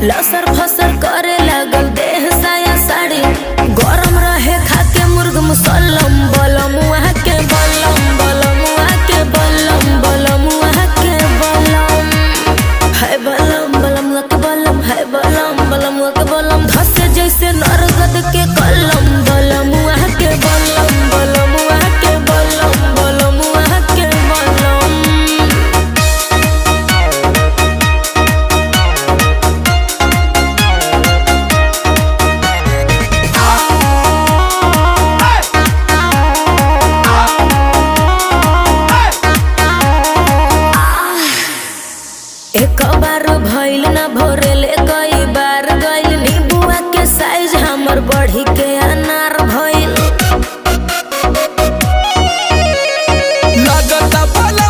लसर फसर करे लगल देह साया साड़ी गरम रहे खाके मुर्ग मुसल्लम बलम वहाँ के बलम बलम वहाँ के बलम बलम वहाँ के बलम है बलम बलम वहाँ के बलम है बलम बलम वहाँ के बलम धसे जैसे नरगद के कलम बलम वहाँ के बलम बलम वहाँ के बलम बलम वहाँ के बलम। एक बार भइल ना भोर